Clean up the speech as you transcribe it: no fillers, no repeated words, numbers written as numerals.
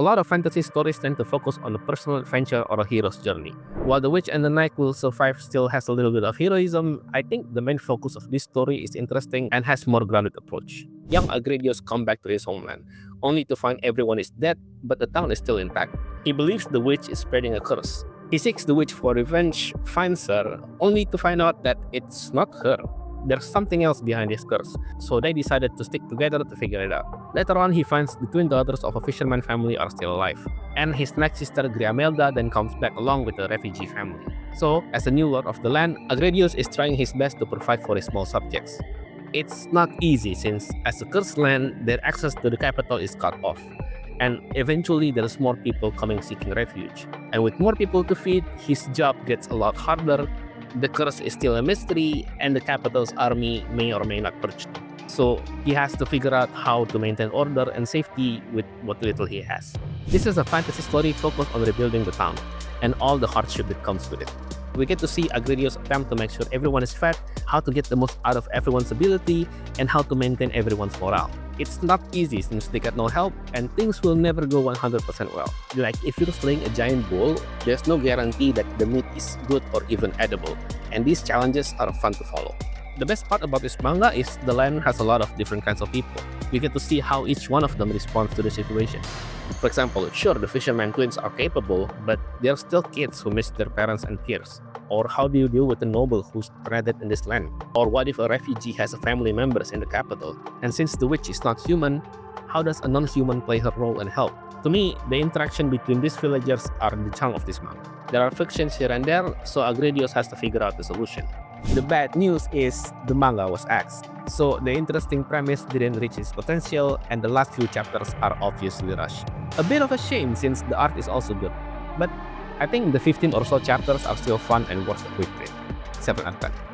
A lot of fantasy stories tend to focus on a personal adventure or a hero's journey. While The Witch and the Knight Will Survive still has a little bit of heroism, I think the main focus of this story is interesting and has more grounded approach. Young Agredius comes back to his homeland, only to find everyone is dead, but the town is still intact. He believes the witch is spreading a curse. He seeks the witch for revenge, finds her, only to find out that it's not her. There's something else behind this curse, so they decided to stick together to figure it out. Later on, he finds the twin daughters of a fisherman family are still alive, and his next sister Griamelda then comes back along with the refugee family. So, as a new lord of the land, Agredius is trying his best to provide for his small subjects. It's not easy since, as a cursed land, their access to the capital is cut off, and eventually there's more people coming seeking refuge. And with more people to feed, his job gets a lot harder. The curse is still a mystery, and the capital's army may or may not purge them. So he has to figure out how to maintain order and safety with what little he has. This is a fantasy story focused on rebuilding the town, and all the hardship that comes with it. We get to see Agredius' attempt to make sure everyone is fed, how to get the most out of everyone's ability, and how to maintain everyone's morale. It's not easy since they get no help, and things will never go 100% well. Like if you're slaying a giant bull, there's no guarantee that the meat is good or even edible, and these challenges are fun to follow. The best part about this manga is the land has a lot of different kinds of people. We get to see how each one of them responds to the situation. For example, sure, the fisherman twins are capable, but they're still kids who miss their parents and peers. Or how do you deal with a noble who's stranded in this land? Or what if a refugee has a family members in the capital? And since the witch is not human, how does a non-human play her role and help? To me, the interaction between these villagers are the charm of this manga. There are frictions here and there, so Agredius has to figure out the solution. The bad news is the manga was axed, so the interesting premise didn't reach its potential and the last few chapters are obviously rushed. A bit of a shame since the art is also good, but I think the 15 or so chapters are still fun and worth a quick read. 7 out of 10.